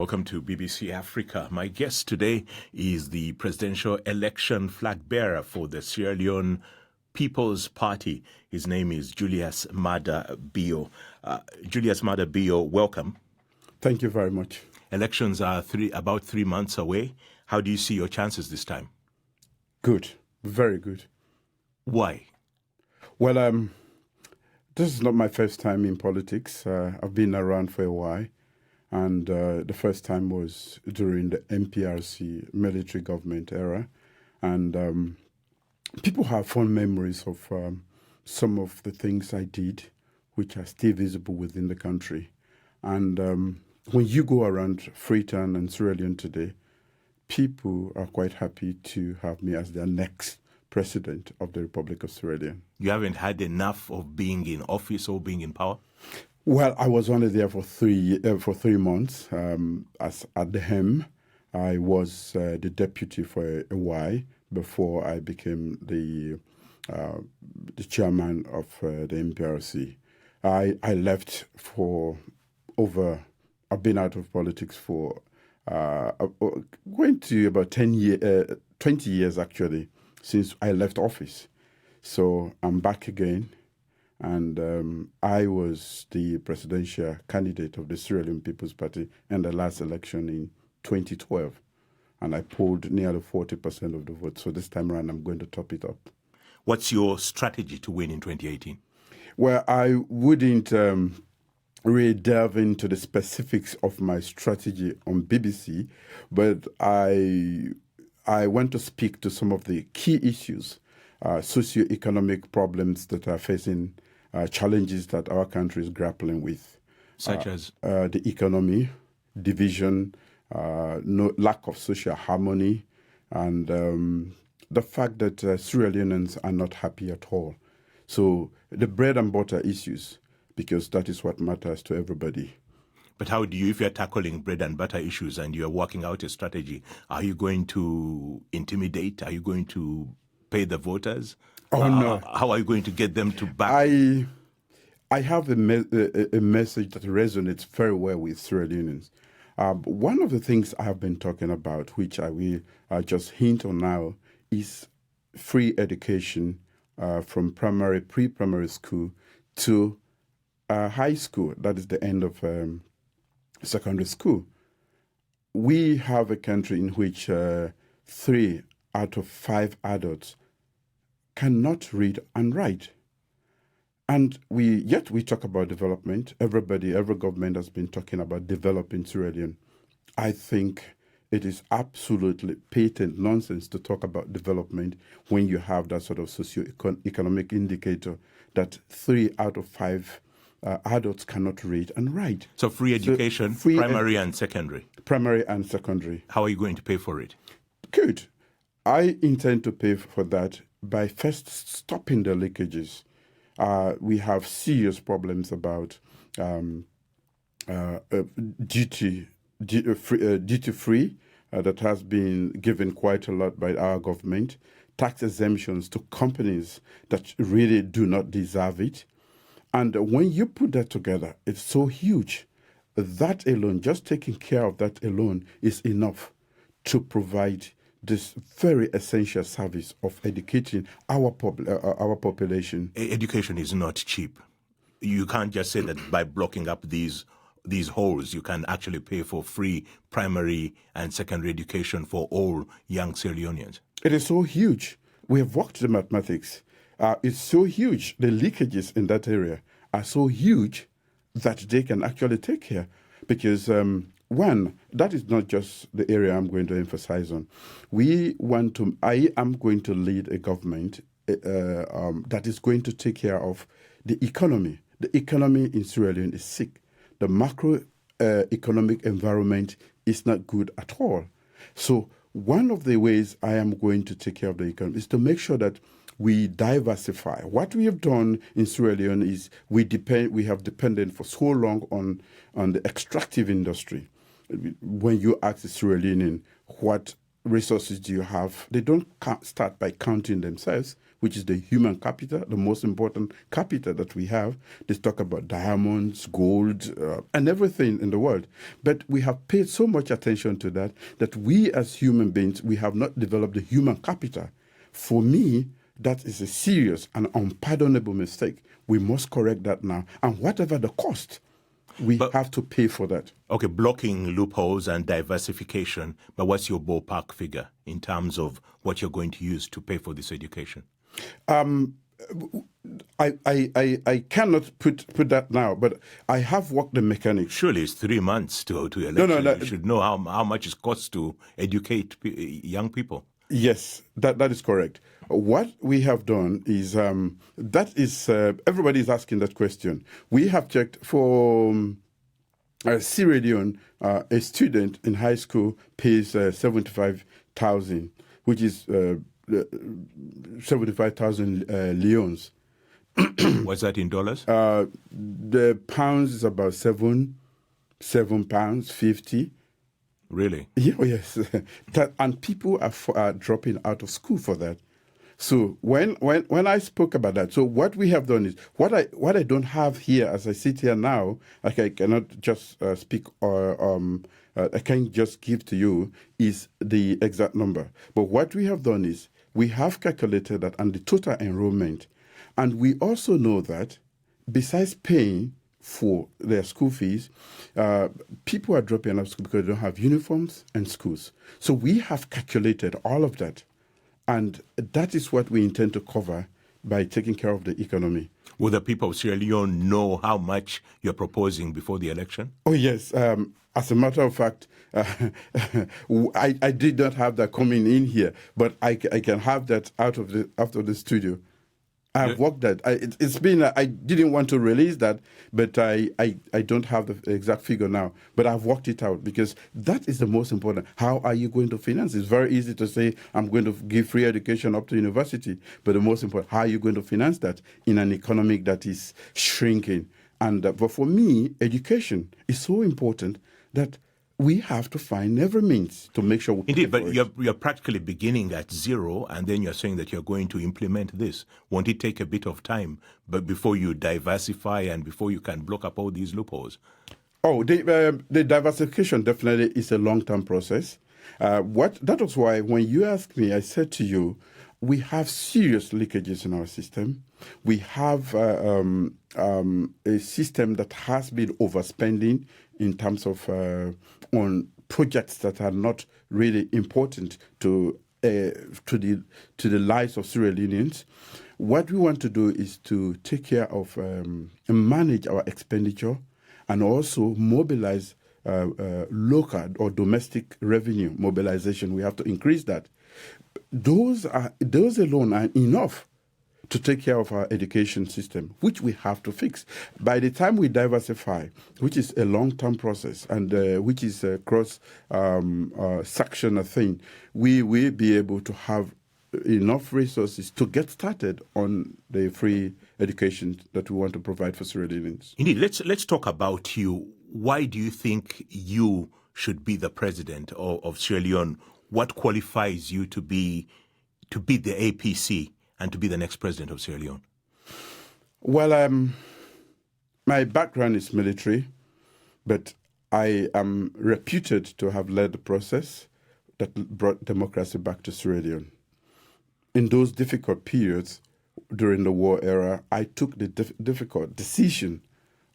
Welcome to BBC Africa. My guest today is the presidential election flag bearer for the Sierra Leone People's Party. His name is Julius Maada Bio. Julius Maada Bio, welcome. Thank you very much. Elections are about 3 months away. How do you see your chances this time? Good, very good. Why? Well, this is not my first time in politics. I've been around for a while. And the first time was during the MPRC military government era. And people have fond memories of some of the things I did, which are still visible within the country. And when you go around Freetown and Sierra Leone today, people are quite happy to have me as their next president of the Republic of Sierra Leone. You haven't had enough of being in office or being in power? Well, I was only there for 3 months. As at the helm, I was the deputy for a while before I became the chairman of the MPRC. I left for I've been out of politics for going to about 20 years actually, since I left office. So I'm back again. And I was the presidential candidate of the Sierra Leone People's Party in the last election in 2012. And I polled nearly 40% of the vote. So this time around, I'm going to top it up. What's your strategy to win in 2018? Well, I wouldn't really delve into the specifics of my strategy on BBC, but I want to speak to some of the key issues, socioeconomic problems that are facing challenges that our country is grappling with. Such as? The economy, division, lack of social harmony, and the fact that Sierra Leoneans are not happy at all. So the bread and butter issues, because that is what matters to everybody. But how do you, if you're tackling bread and butter issues and you're working out a strategy, are you going to intimidate? Are you going to pay the voters? Oh, no. How are you going to get them to back? I have a message that resonates very well with Sierra Leoneans. One of the things I have been talking about, which I will just hint on now, is free education from pre-primary school to high school. That is the end of secondary school. We have a country in which 3 out of 5 adults cannot read and write. And yet we talk about development. Every government has been talking about developing Sierra Leone. I think it is absolutely patent nonsense to talk about development when you have that sort of socio-economic indicator that 3 out of 5 adults cannot read and write. So free education, primary and secondary? Primary and secondary. How are you going to pay for it? Good. I intend to pay for that by first stopping the leakages. We have serious problems about duty-free that has been given quite a lot by our government, tax exemptions to companies that really do not deserve it. And when you put that together, it's so huge. That alone, just taking care of that alone is enough to provide this very essential service of educating our population. Education is not cheap. You can't just say that by blocking up these holes, you can actually pay for free primary and secondary education for all young Sierra Leoneans. It is so huge. We have worked the mathematics. It's so huge. The leakages in that area are so huge that they can actually take care. Because one, that is not just the area I'm going to emphasize on. I am going to lead a government that is going to take care of the economy. The economy in Sierra Leone is sick. The macroeconomic environment is not good at all. So one of the ways I am going to take care of the economy is to make sure that we diversify. What we have done in Sierra Leone is we have depended for so long on the extractive industry. When you ask the Sierra Leonean what resources do you have? They don't start by counting themselves, which is the human capital, the most important capital that we have. They talk about diamonds, gold, and everything in the world. But we have paid so much attention to that we as human beings, we have not developed the human capital. For me, that is a serious and unpardonable mistake. We must correct that now. And whatever the cost, we have to pay for that. Okay, blocking loopholes and diversification, but what's your ballpark figure in terms of what you're going to use to pay for this education? I cannot put that now, but I have worked the mechanics. Surely it's 3 months to election. No, you should know how much it costs to educate young people. Yes, that is correct. What we have done is, everybody is asking that question. We have checked for Sierra Leone, a student in high school pays 75,000, which is 75,000 leones. What's that in dollars? The pounds is about £7.50. Really? Yeah, yes. And people are dropping out of school for that. So when I spoke about that, so what we have done is what I don't have here as I sit here now, like I cannot just speak or I can't just give to you is the exact number. But what we have done is we have calculated that and the total enrollment, and we also know that besides paying for their school fees, people are dropping out of school because they don't have uniforms and schools. So we have calculated all of that. And that is what we intend to cover by taking care of the economy. Will the people of Sierra Leone know how much you're proposing before the election? Oh, yes. As a matter of fact, I did not have that coming in here, but I can have that out of the studio. I've worked that. It's been. I didn't want to release that, but I don't have the exact figure now. But I've worked it out because that is the most important. How are you going to finance? It's very easy to say I'm going to give free education up to university, but the most important, how are you going to finance that in an economy that is shrinking? And but for me, education is so important that we have to find every means to make sure we Indeed, but you're practically beginning at zero, and then you're saying that you're going to implement this. Won't it take a bit of time, but before you diversify and before you can block up all these loopholes? Oh, the diversification definitely is a long-term process. That was why when you asked me, I said to you, we have serious leakages in our system. We have a system that has been overspending in terms of on projects that are not really important to the lives of Sierra Leoneans. What we want to do is to take care of and manage our expenditure and also mobilize local or domestic revenue mobilization. We have to increase that. Those alone are enough to take care of our education system, which we have to fix. By the time we diversify, which is a long-term process and which is a cross-sectional thing, we will be able to have enough resources to get started on the free education that we want to provide for Sierra Leoneans. Indeed, let's talk about you. Why do you think you should be the president of Sierra Leone? What qualifies you to be the APC and to be the next president of Sierra Leone? Well, my background is military, but I am reputed to have led the process that brought democracy back to Sierra Leone. In those difficult periods during the war era, I took the difficult decision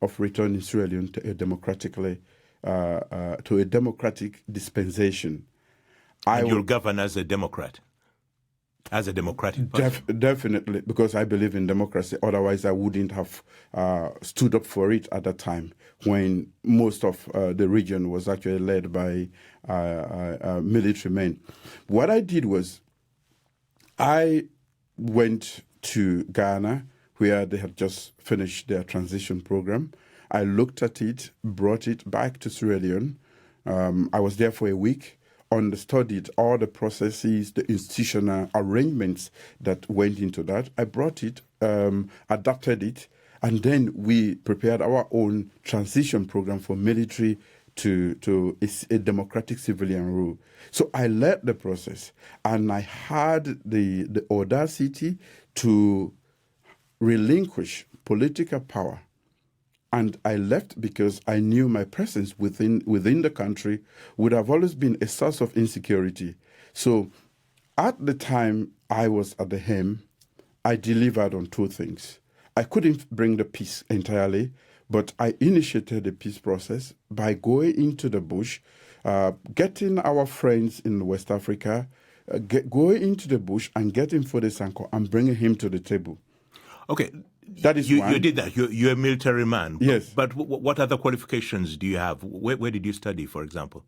of returning Sierra Leone to a democratic dispensation. And you'll govern as a Democrat? As a democratic person? Definitely, because I believe in democracy. Otherwise, I wouldn't have stood up for it at that time when most of the region was actually led by military men. What I did was I went to Ghana, where they had just finished their transition program. I looked at it, brought it back to Sierra Leone. I was there for a week. Studied all the processes, the institutional arrangements that went into that. I brought it, adapted it, and then we prepared our own transition program for military to a democratic civilian rule. So I led the process, and I had the audacity to relinquish political power. And I left because I knew my presence within the country would have always been a source of insecurity. So at the time I was at the helm, I delivered on two things. I couldn't bring the peace entirely, but I initiated the peace process by going into the bush, getting our friends in West Africa, going into the bush and getting Fode Sanko and bringing him to the table. Okay. That is you did that. You're a military man. Yes. But what other qualifications do you have? Where did you study, for example?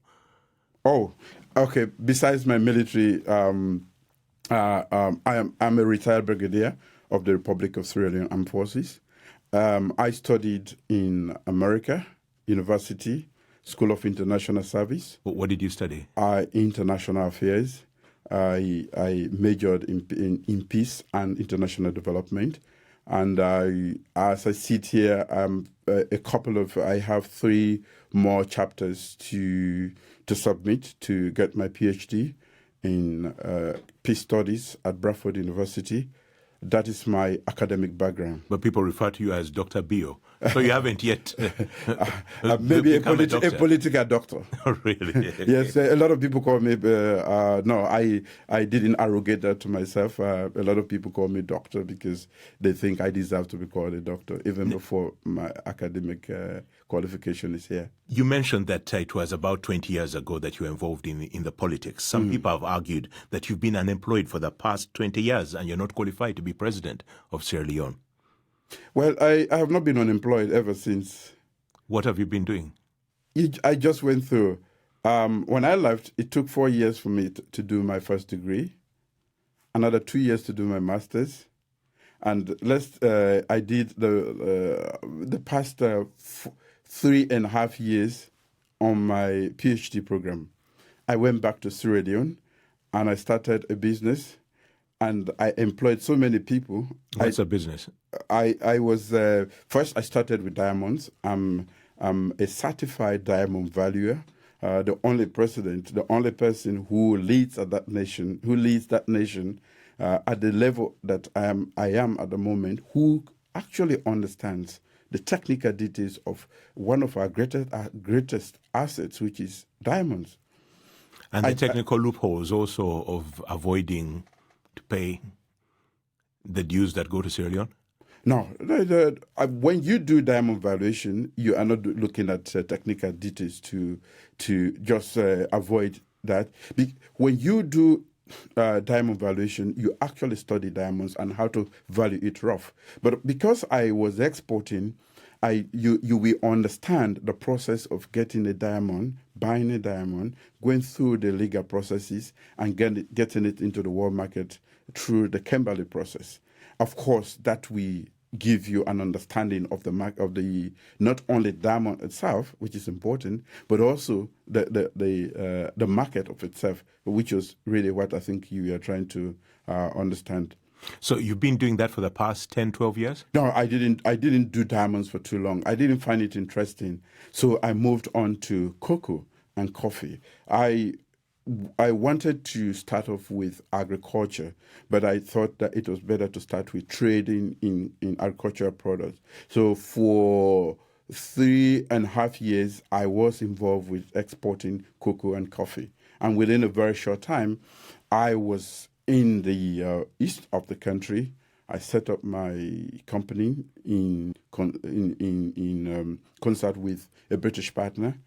Oh, okay. Besides my military, I'm a retired brigadier of the Republic of Sierra Leone Armed Forces. I studied in America, University, School of International Service. What did you study? International Affairs. I majored in peace and international development. And as I sit here, I have 3 more chapters to submit to get my PhD in peace studies at Bradford University. That is my academic background. But people refer to you as Dr. Bio. So you haven't yet maybe a doctor. political doctor. Oh, really? Yes, a lot of people call me, no, I didn't arrogate that to myself. A lot of people call me doctor because they think I deserve to be called a doctor, even before my academic qualification is here. You mentioned that it was about 20 years ago that you were involved in the politics. Some people have argued that you've been unemployed for the past 20 years and you're not qualified to be president of Sierra Leone. Well, I have not been unemployed ever since. What have you been doing? I just went through. When I left, it took 4 years for me to do my first degree, another 2 years to do my master's, and I did the past 3.5 years on my PhD program. I went back to Sierra Leone, and I started a business, and I employed so many people. What's a business? I was first. I started with diamonds. I'm a certified diamond valuer. The only person who leads that nation at the level that I am at the moment, who actually understands the technical details of one of our greatest assets, which is diamonds. And the technical loopholes also of avoiding to pay the dues that go to Sierra Leone? No. When you do diamond valuation, you are not looking at technical details to just avoid that. When you do diamond valuation, you actually study diamonds and how to value it rough. But because I was exporting, you will understand the process of getting a diamond, buying a diamond, going through the legal processes, and getting it into the world market through the Kimberley process. Of course, that we give you an understanding of the not only diamond itself, which is important, but also the market of itself, which is really what I think you are trying to understand. So you've been doing that for the past 10, 12 years? No, I didn't do diamonds for too long. I didn't find it interesting. So I moved on to cocoa and coffee. I wanted to start off with agriculture, but I thought that it was better to start with trading in agricultural products. So for 3.5 years, I was involved with exporting cocoa and coffee. And within a very short time, I was in the east of the country. I set up my company in concert with a British partner.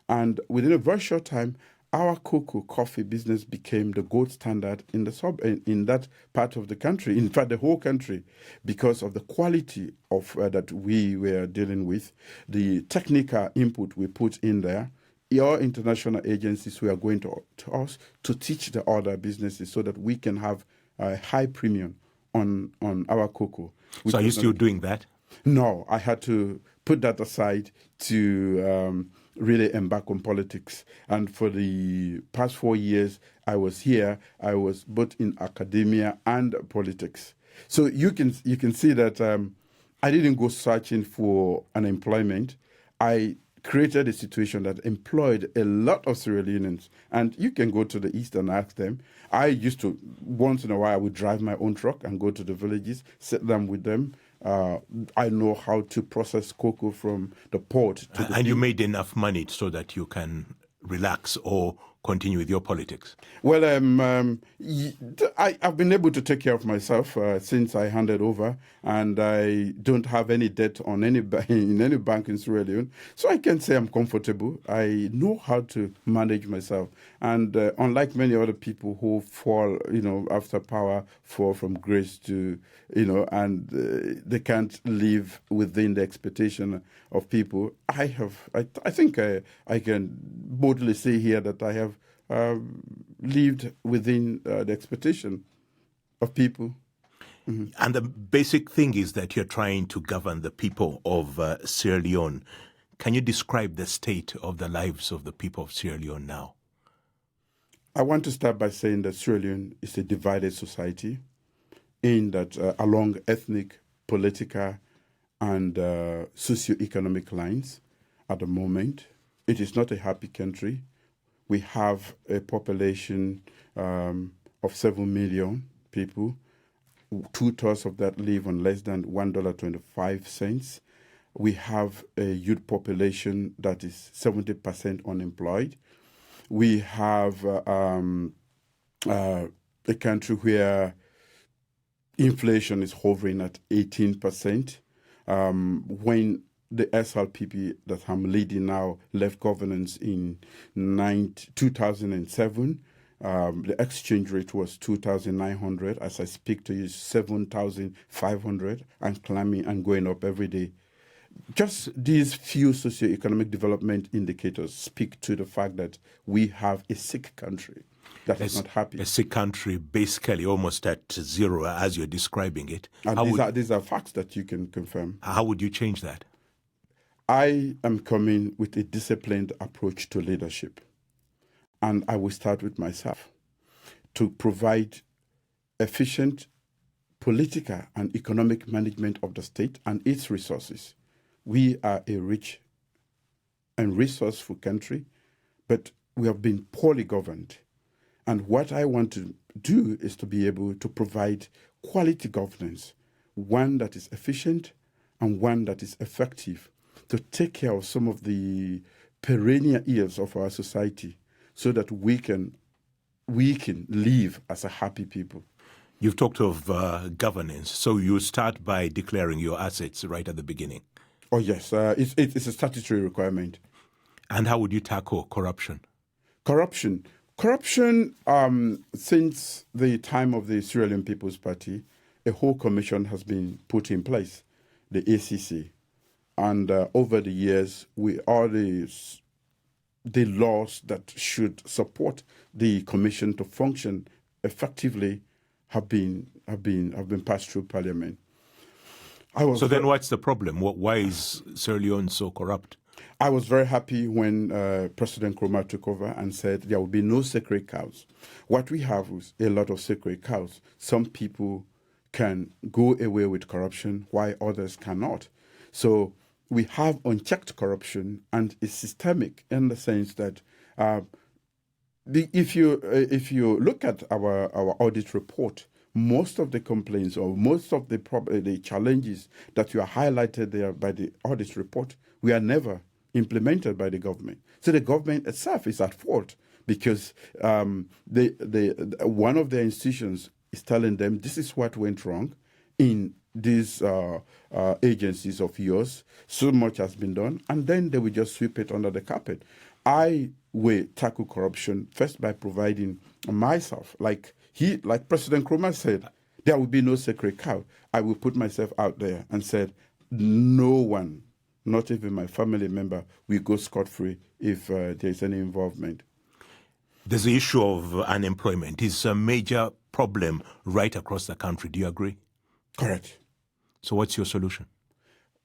And within a very short time, our cocoa coffee business became the gold standard in that part of the country, in fact, the whole country, because of the quality of that we were dealing with, the technical input we put in there. Your international agencies were going to us to teach the other businesses so that we can have a high premium on our cocoa. So are you still doing that? No, I had to put that aside to really embark on politics. And for the past 4 years I was here, I was both in academia and politics. So you can see that I didn't go searching for unemployment. I created a situation that employed a lot of Sierra Leoneans. And you can go to the east and ask them. I used to, once in a while, I would drive my own truck and go to the villages, sit down with them. I know how to process cocoa from the port to the And you field. made enough money so that you can relax or continue with your politics? Well, I've been able to take care of myself since I handed over, and I don't have any debt on in any bank in Sierra Leone. So I can say I'm comfortable. I know how to manage myself, and unlike many other people who fall, after power, fall from grace to, and they can't live within the expectation of people. I think I can boldly say here that I have lived within the expectation of people. Mm-hmm. And the basic thing is that you're trying to govern the people of Sierra Leone. Can you describe the state of the lives of the people of Sierra Leone now? I want to start by saying that Sierra Leone is a divided society in that along ethnic, political, and socio-economic lines at the moment. It is not a happy country. We have a population of 7 million people. 2/3 of that live on less than $1.25. We have a youth population that is 70% unemployed. We have a country where inflation is hovering at 18%. When the SLPP that I'm leading now left governance in 2007. The exchange rate was 2,900. As I speak to you, 7,500 and climbing and going up every day. Just these few socioeconomic development indicators speak to the fact that we have a sick country that is not happy. A sick country, basically almost at zero, as you're describing it. And these are facts that you can confirm. How would you change that? I am coming with a disciplined approach to leadership. And I will start with myself to provide efficient political and economic management of the state and its resources. We are a rich and resourceful country, but we have been poorly governed. And what I want to do is to be able to provide quality governance, one that is efficient and one that is effective, to take care of some of the perennial ills of our society so that we can live as a happy people. You've talked of governance, so you start by declaring your assets right at the beginning. Oh, yes. It's a statutory requirement. And how would you tackle corruption? Corruption, since the time of the Sierra Leone People's Party, a whole commission has been put in place, the ACC. And over the years, all the laws that should support the commission to function effectively have been passed through Parliament. So then what's the problem? Why is Sierra Leone so corrupt? I was very happy when President Nkrumah took over and said there will be no sacred cows. What we have is a lot of sacred cows. Some people can go away with corruption while others cannot. So we have unchecked corruption, and it's systemic in the sense that if you look at our audit report, most of the complaints or most of the challenges that you are highlighted there by the audit report, we are never implemented by the government. So the government itself is at fault because one of their institutions is telling them this is what went wrong in these agencies of yours. So much has been done, and then they will just sweep it under the carpet. I will tackle corruption first by providing myself, like President Nkrumah said, there will be no sacred cow. I will put myself out there and said, no one, not even my family member, will go scot-free if there is any involvement. There's the issue of unemployment. It's a major problem right across the country. Do you agree? Correct. So what's your solution?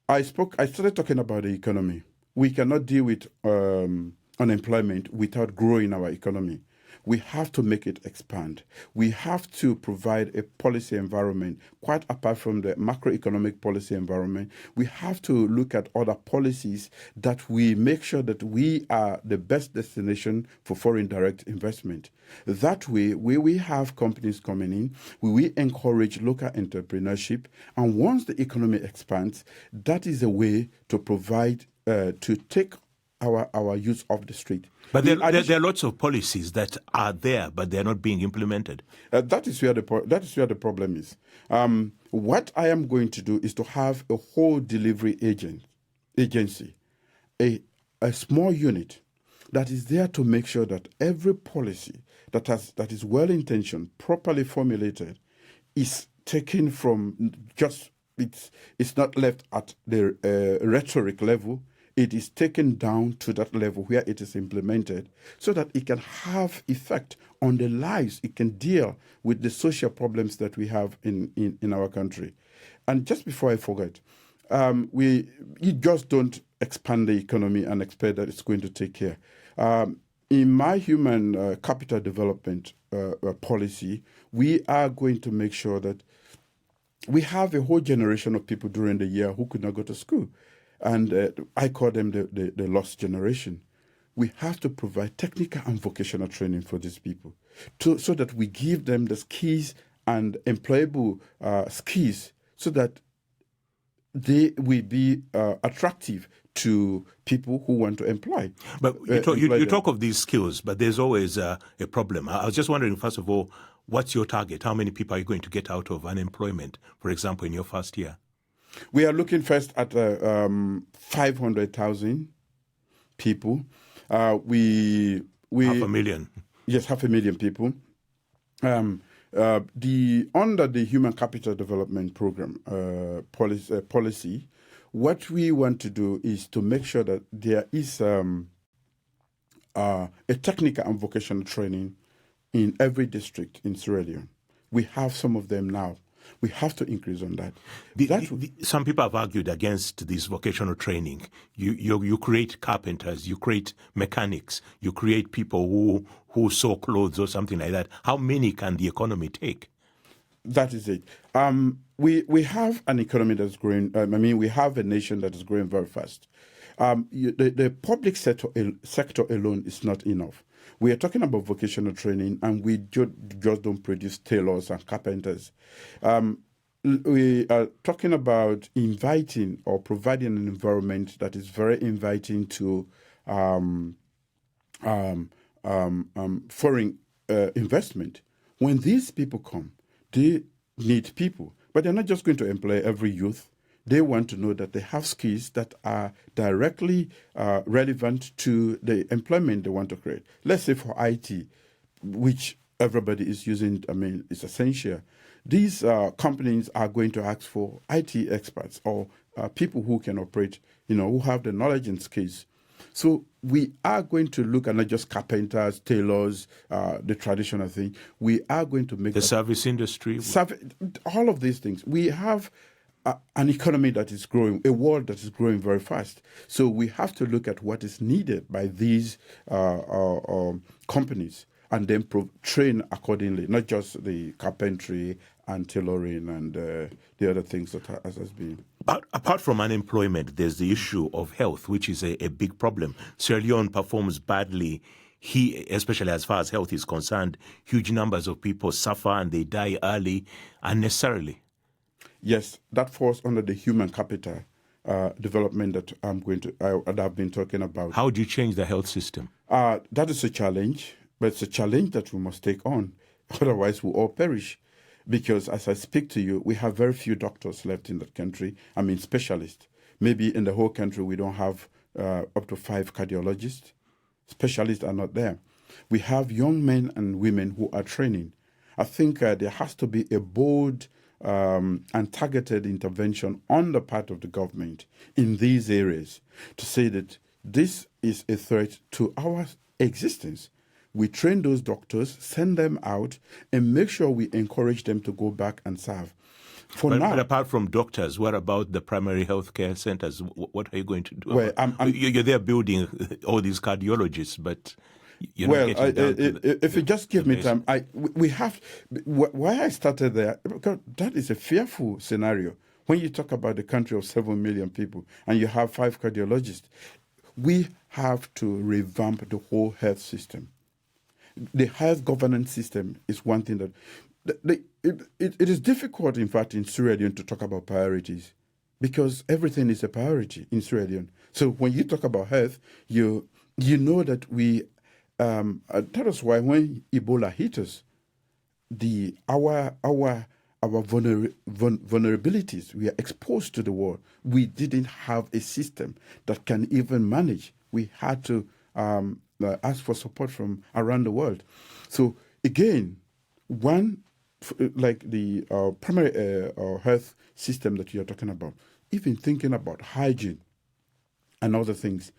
I started talking about the economy. We cannot deal with unemployment without growing our economy. We have to make it expand. We have to provide a policy environment, quite apart from the macroeconomic policy environment. We have to look at other policies that we make sure that we are the best destination for foreign direct investment. That way, we have companies coming in, we encourage local entrepreneurship, and once the economy expands, that is a way to provide, to take our youth off the street. But there are lots of policies that are there, but they're not being implemented. That is where the problem is. What I am going to do is to have a whole delivery agency, a small unit that is there to make sure that every policy that is well intentioned, properly formulated, is taken from it's not left at the rhetoric level. It is taken down to that level where it is implemented so that it can have effect on the lives. It can deal with the social problems that we have in our country. And just before I forget, you just don't expand the economy and expect that it's going to take care. In my human capital development policy, we are going to make sure that we have a whole generation of people during the year who could not go to school. And I call them the lost generation. We have to provide technical and vocational training for these people so that we give them the skills and employable skills so that they will be attractive to people who want to employ. But you talk of these skills, but there's always a problem. I was just wondering, first of all, what's your target? How many people are you going to get out of unemployment, for example, in your first year? We are looking first at 500,000 people. We 500,000. Yes, 500,000 people. Under the Human Capital Development Program policy, what we want to do is to make sure that there is a technical and vocational training in every district in Sierra Leone. We have some of them now. We have to increase on that. Some people have argued against this vocational training. You create carpenters, you create mechanics, you create people who sew clothes or something like that. How many can the economy take? That is it. We have an economy that's growing. We have a nation that is growing very fast. The public sector alone is not enough. We are talking about vocational training, and we just don't produce tailors and carpenters. We are talking about inviting or providing an environment that is very inviting to foreign investment. When these people come, they need people, but they're not just going to employ every youth. They want to know that they have skills that are directly relevant to the employment they want to create. Let's say for IT, which everybody is using, it's essential. These companies are going to ask for IT experts or people who can operate, who have the knowledge and skills. So we are going to look at not just carpenters, tailors, the traditional thing. We are going to make the service industry. All of these things. We have an economy that is growing, a world that is growing very fast. So we have to look at what is needed by these companies and then train accordingly, not just the carpentry and tailoring and the other things that has been. But apart from unemployment, there's the issue of health, which is a big problem. Sierra Leone performs badly. Especially as far as health is concerned, huge numbers of people suffer and they die early unnecessarily. Yes, that falls under the human capital development that I've been talking about. How do you change the health system? That is a challenge, but it's a challenge that we must take on. Otherwise, we'll all perish. Because as I speak to you, we have very few doctors left in that country. Specialists. Maybe in the whole country, we don't have up to 5 cardiologists. Specialists are not there. We have young men and women who are training. I think there has to be a bold and targeted intervention on the part of the government in these areas to say that this is a threat to our existence. We train those doctors, send them out, and make sure we encourage them to go back and serve. But apart from doctors, what about the primary health care centers? What are you going to do? Well, you're there building all these cardiologists, but... You're Well, not getting down to if you just give the me basic. time, we have why I started there, because that is a fearful scenario. When you talk about the country of 7 million people and you have 5 cardiologists, we have to revamp the whole health system. The health governance system is one thing that it is difficult, in fact, in Sierra Leone to talk about priorities, because everything is a priority in Sierra Leone. So when you talk about health, you know that that is why when Ebola hit us, our vulnerabilities, we are exposed to the world. We didn't have a system that can even manage. We had to ask for support from around the world. So again, like the primary health system that you're talking about, even thinking about hygiene and other things,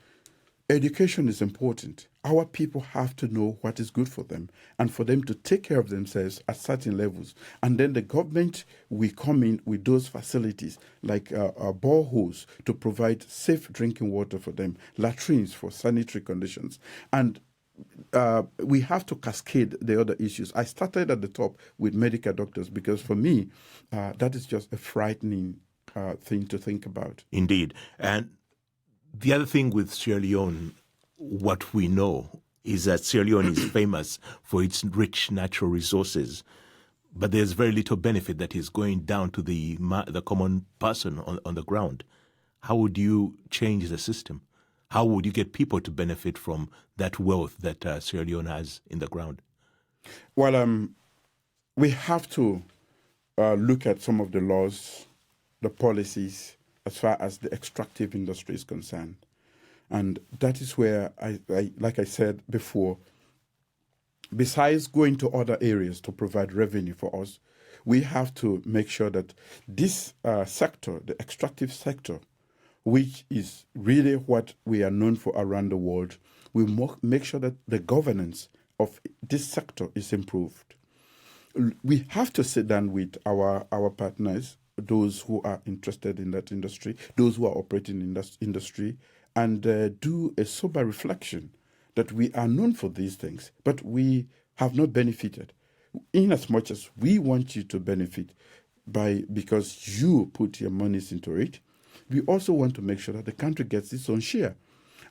education is important. Our people have to know what is good for them and for them to take care of themselves at certain levels. And then the government will come in with those facilities like boreholes to provide safe drinking water for them, latrines for sanitary conditions. And we have to cascade the other issues. I started at the top with medical doctors because for me, that is just a frightening thing to think about. Indeed. And the other thing with Sierra Leone, what we know is that Sierra Leone is famous for its rich natural resources, but there's very little benefit that is going down to the common person on the ground. How would you change the system? How would you get people to benefit from that wealth that Sierra Leone has in the ground? Well, we have to look at some of the laws, the policies, as far as the extractive industry is concerned. And that is where, like I said before, besides going to other areas to provide revenue for us, we have to make sure that this sector, the extractive sector, which is really what we are known for around the world, we make sure that the governance of this sector is improved. We have to sit down with our partners, those who are interested in that industry, those who are operating in that industry, and do a sober reflection that we are known for these things, but we have not benefited. In as much as we want you to benefit because you put your monies into it, we also want to make sure that the country gets its own share.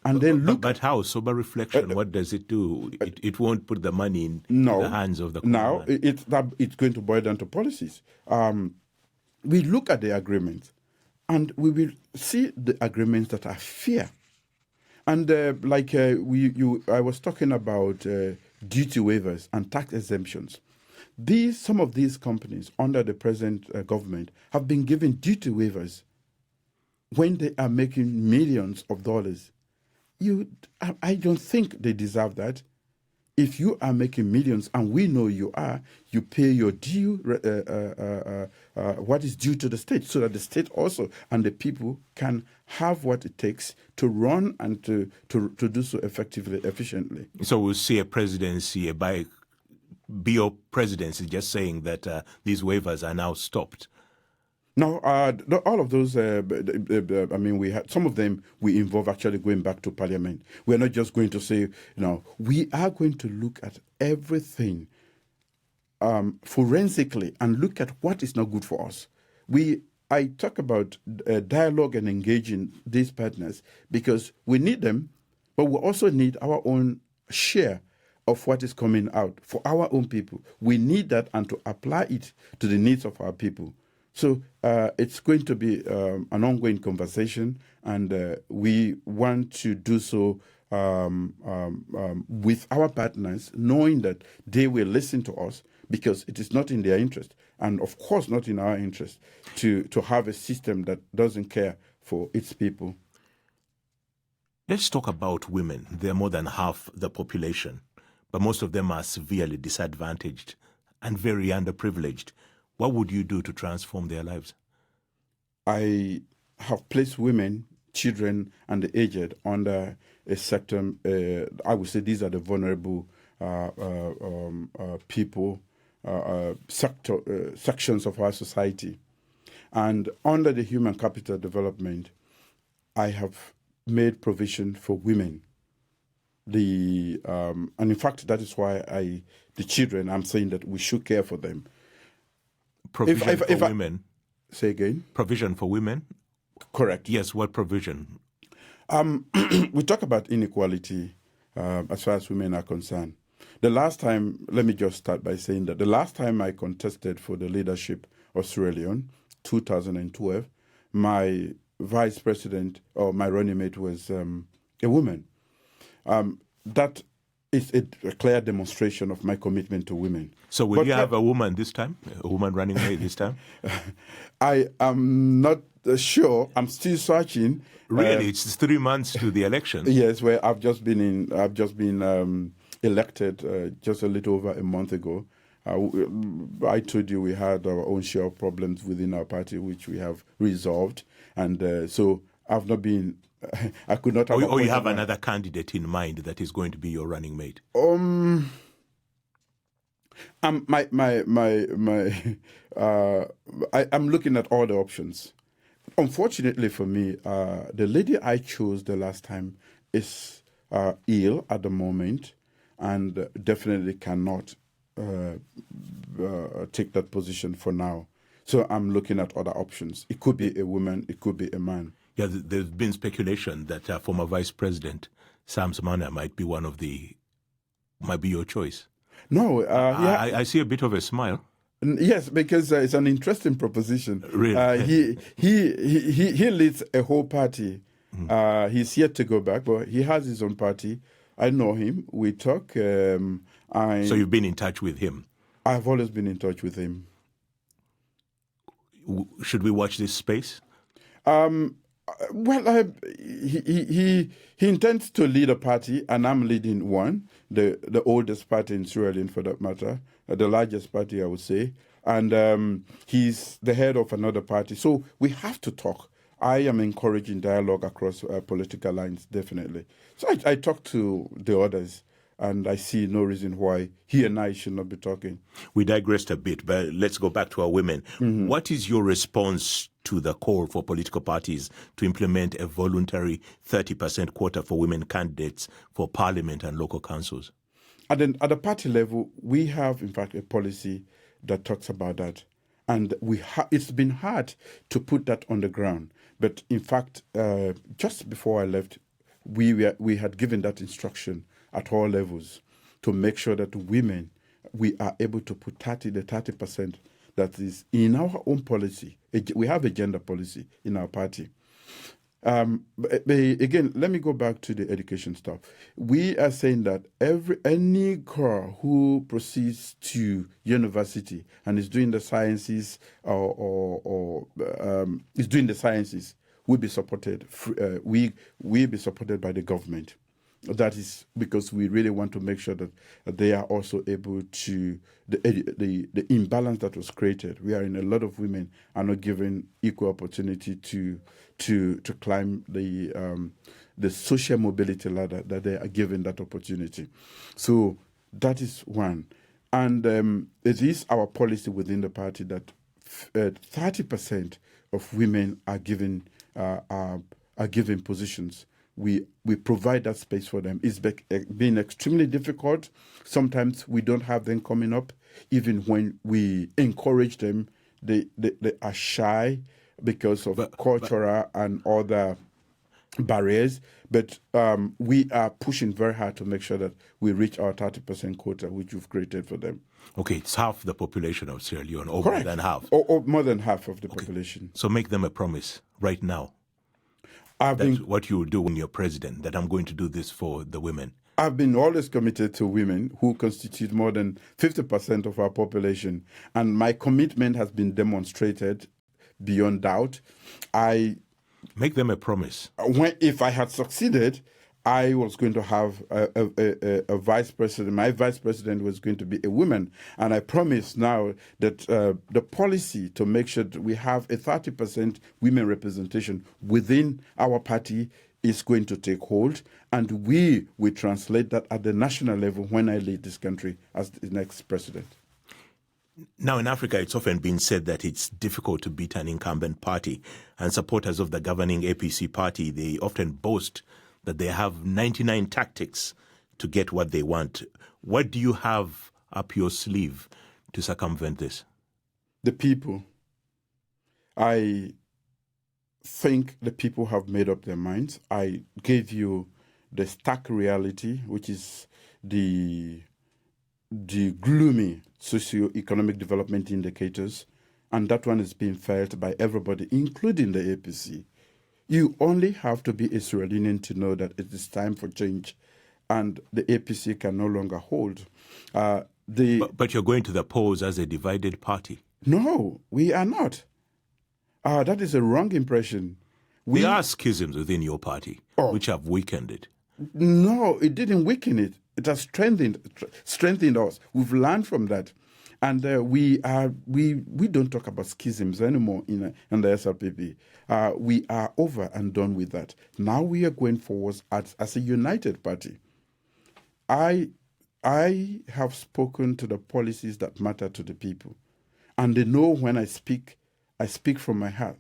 And then look. But how? Sober reflection, what does it do? It won't put the money in the hands of the common Now, man. it's going to boil down to policies. We look at the agreements, and we will see the agreements that are fair. And I was talking about duty waivers and tax exemptions. Some of these companies under the present government have been given duty waivers when they are making millions of dollars. I don't think they deserve that. If you are making millions, and we know you are, you pay your due, what is due to the state, so that the state also and the people can have what it takes to run and to do so effectively, efficiently. So we'll see a presidency, a Bio presidency, just saying that these waivers are now stopped. No, all of those, we had some of them we involve actually going back to Parliament. We're not just going to say, we are going to look at everything forensically and look at what is not good for us. I talk about dialogue and engaging these partners because we need them, but we also need our own share of what is coming out for our own people. We need that and to apply it to the needs of our people. So it's going to be an ongoing conversation, and we want to do so with our partners, knowing that they will listen to us because it is not in their interest, and of course not in our interest, to have a system that doesn't care for its people. Let's talk about women. They're more than half the population, but most of them are severely disadvantaged and very underprivileged. What would you do to transform their lives? I have placed women, children, and the aged under a sector. I would say these are the vulnerable people, sections of our society. And under the human capital development, I have made provision for women and in fact, that is why the children, I'm saying that we should care for them. Provision for women. Say again? Provision for women? Correct. Yes, what provision? We talk about inequality as far as women are concerned. The last time, let me just start by saying that the last time I contested for the leadership of Sierra Leone, 2012, my vice president or my running mate was a woman. That is a clear demonstration of my commitment to women. So will you have a woman this time? A woman running mate this time? I am not sure. I'm still searching. Really, it's 3 months to the election. Yes, where I've just been elected just a little over a month ago. I told you we had our own share of problems within our party, which we have resolved, and so I've not been. I could not have. Or you have another candidate in mind that is going to be your running mate. I'm looking at all the options. Unfortunately for me, the lady I chose the last time is ill at the moment, and definitely cannot take that position for now. So I'm looking at other options. It could be a woman, it could be a man. Yeah, there's been speculation that former Vice President Sam Samana might be your choice. No, I see a bit of a smile. Yes, because it's an interesting proposition. Really? He leads a whole party. He's yet to go back, but he has his own party. I know him. We talk. So you've been in touch with him? I've always been in touch with him. Should we watch this space? Well, he intends to lead a party, and I'm leading one, the oldest party in Sierra Leone, for that matter, the largest party, I would say, and he's the head of another party. So we have to talk. I am encouraging dialogue across political lines, definitely. So I talk to the others, and I see no reason why he and I should not be talking. We digressed a bit, but let's go back to our women. Mm-hmm. What is your response to the call for political parties to implement a voluntary 30% quota for women candidates for parliament and local councils? At the party level, we have, in fact, a policy that talks about that. And it's been hard to put that on the ground. But in fact, just before I left, we had given that instruction at all levels to make sure that we are able to put the 30% that is in our own policy. We have a gender policy in our party. But again, let me go back to the education stuff. We are saying that any girl who proceeds to university and is doing the sciences or is doing the sciences will be supported. We will be supported by the government. That is because we really want to make sure that they are also able to the imbalance that was created. We are in a lot of women are not given equal opportunity to climb the social mobility ladder, that they are given that opportunity. So that is one, and it is our policy within the party that 30% of women are given positions. We provide that space for them. It's been extremely difficult. Sometimes we don't have them coming up. Even when we encourage them, they are shy because of cultural and other barriers. But we are pushing very hard to make sure that we reach our 30% quota, which we've created for them. Okay, it's half the population of Sierra Leone, or Correct. more than half. Or more than half of the population. So make them a promise right now. That's what you will do when you're president, that I'm going to do this for the women. I've been always committed to women who constitute more than 50% of our population. And my commitment has been demonstrated beyond doubt. Make them a promise. If I had succeeded, I was going to have a vice president. My vice president was going to be a woman. And I promise now that the policy to make sure that we have a 30% women representation within our party is going to take hold. And we will translate that at the national level when I lead this country as the next president. Now, in Africa, it's often been said that it's difficult to beat an incumbent party. And supporters of the governing APC party, they often boast that they have 99 tactics to get what they want. What do you have up your sleeve to circumvent this? The people. I think the people have made up their minds. I gave you the stark reality, which is the gloomy socio-economic development indicators, and that one is being felt by everybody, including the APC. You only have to be a Sierra Leonean to know that it is time for change, and the APC can no longer hold. But you're going to the polls as a divided party. No, we are not. That is a wrong impression. There are schisms within your party which have weakened it. No, it didn't weaken it. It has strengthened us. We've learned from that, and we don't talk about schisms anymore in the SLPP. We are over and done with that. Now we are going forward as a united party. I have spoken to the policies that matter to the people, and they know when I speak from my heart.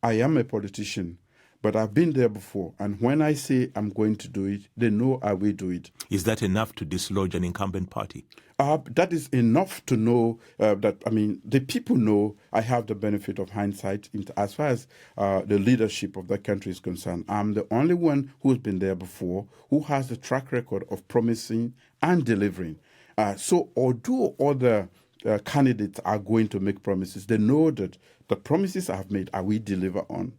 I am a politician, but I've been there before, and when I say I'm going to do it, they know I will do it. Is that enough to dislodge an incumbent party? That is enough to know the people know I have the benefit of hindsight as far as the leadership of the country is concerned. I'm the only one who's been there before, who has the track record of promising and delivering. So although other candidates are going to make promises, they know that the promises I have made, I will deliver on.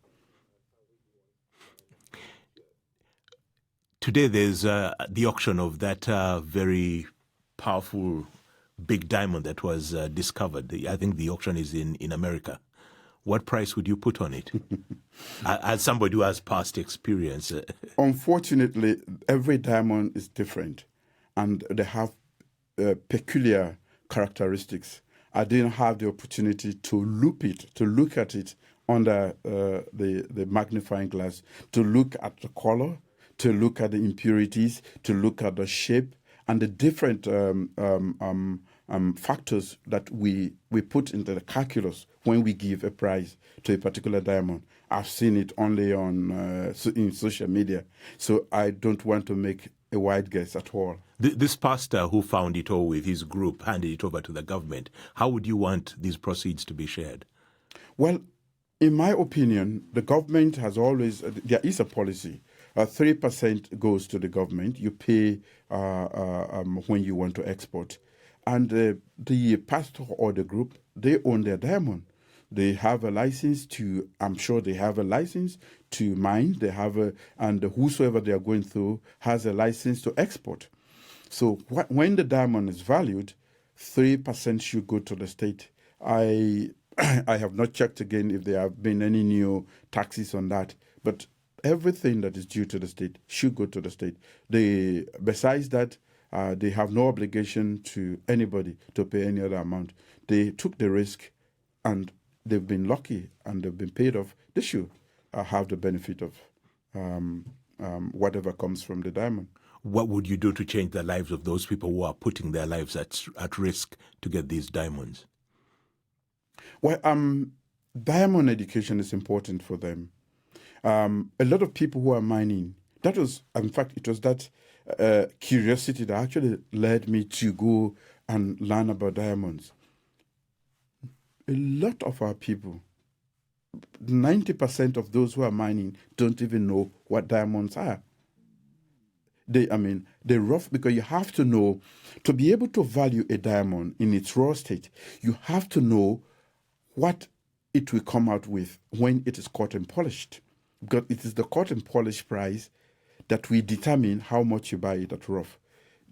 Today there's the auction of that very powerful big diamond that was discovered. I think the auction is in America. What price would you put on it? As somebody who has past experience. Unfortunately, every diamond is different, and they have peculiar characteristics. I didn't have the opportunity to look at it under the magnifying glass, to look at the color, to look at the impurities, to look at the shape, and the different factors that we put into the calculus when we give a price to a particular diamond. I've seen it only on in social media, so I don't want to make a wide guess at all. This pastor who found it all with his group handed it over to the government. How would you want these proceeds to be shared? Well, in my opinion, the government has always, there is a policy. 3% goes to the government. You pay when you want to export. And the pastor or the group, they own their diamond. They have a license to, I'm sure they have a license to mine. They have and whosoever they are going through has a license to export. So when the diamond is valued, 3% should go to the state. I have not checked again if there have been any new taxes on that, but everything that is due to the state should go to the state. Besides that, they have no obligation to anybody to pay any other amount. They took the risk, and they've been lucky, and they've been paid off. They should have the benefit of whatever comes from the diamond. What would you do to change the lives of those people who are putting their lives at risk to get these diamonds? Well, diamond education is important for them. A lot of people who are mining, that was, in fact, it was that curiosity that actually led me to go and learn about diamonds. A lot of our people, 90% of those who are mining don't even know what diamonds are. They're rough, because you have to know, to be able to value a diamond in its raw state, you have to know what it will come out with when it is cut and polished. Because it is the cut and polish price that will determine how much you buy it at rough.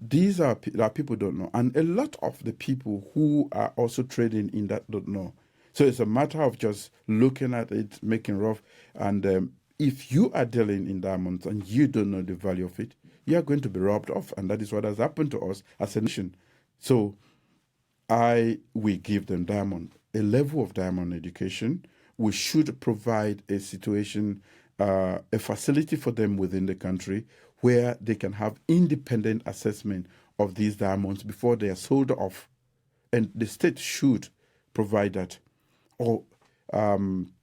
These are that people don't know. And a lot of the people who are also trading in that don't know. So it's a matter of just looking at it, making rough. And if you are dealing in diamonds and you don't know the value of it, you are going to be robbed off. And that is what has happened to us as a nation. So we give them a level of diamond education. We should provide a situation, a facility for them within the country where they can have independent assessment of these diamonds before they are sold off. And the state should provide that, or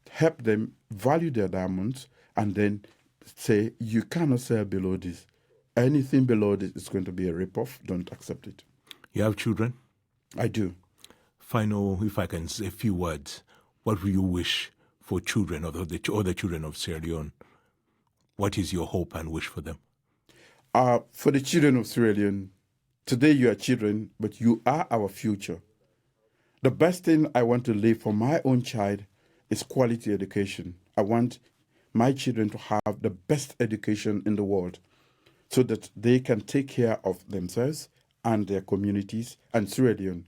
help them value their diamonds and then say, you cannot sell below this. Anything below this is going to be a ripoff. Don't accept it. You have children? I do. Final, if I can say a few words, what will you wish for children of the other children of Sierra Leone? What is your hope and wish for them? For the children of Sierra Leone, today you are children, but you are our future. The best thing I want to leave for my own child is quality education. I want my children to have the best education in the world so that they can take care of themselves and their communities and Sierra Leone.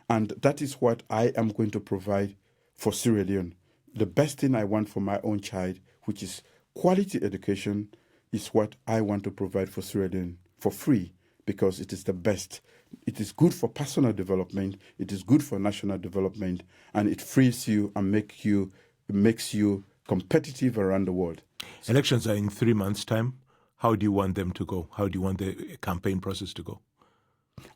And that is what I am going to provide for Sierra Leone. The best thing I want for my own child, which is quality education, is what I want to provide for Sierra Leone for free, because it is the best. It is good for personal development, it is good for national development, and it frees you and makes you competitive around the world. Elections are in 3 months' time. How do you want them to go? How do you want the campaign process to go?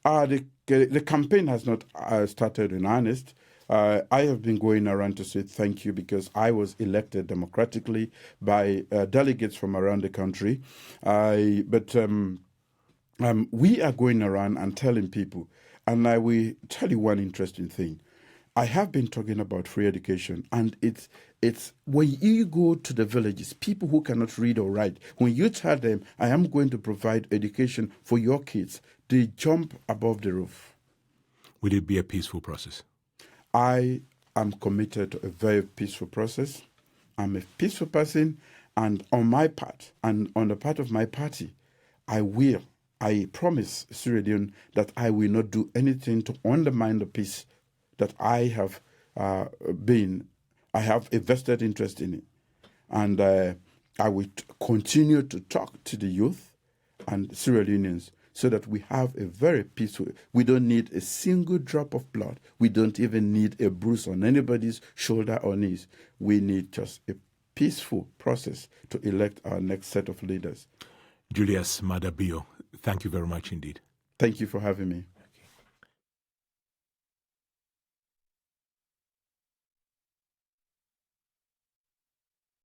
The campaign has not started in earnest. I have been going around to say thank you because I was elected democratically by delegates from around the country. But we are going around and telling people, and I will tell you one interesting thing. I have been talking about free education, and it's when you go to the villages, people who cannot read or write, when you tell them, I am going to provide education for your kids, they jump above the roof. Will it be a peaceful process? I am committed to a very peaceful process. I'm a peaceful person, and on my part, and on the part of my party, I promise Sierra Leone that I will not do anything to undermine the peace that I have I have a vested interest in it. And I will continue to talk to the youth and Sierra Leoneans so that we have a very peaceful, we don't need a single drop of blood. We don't even need a bruise on anybody's shoulder or knees. We need just a peaceful process to elect our next set of leaders. Julius Maada Bio, thank you very much indeed. Thank you for having me.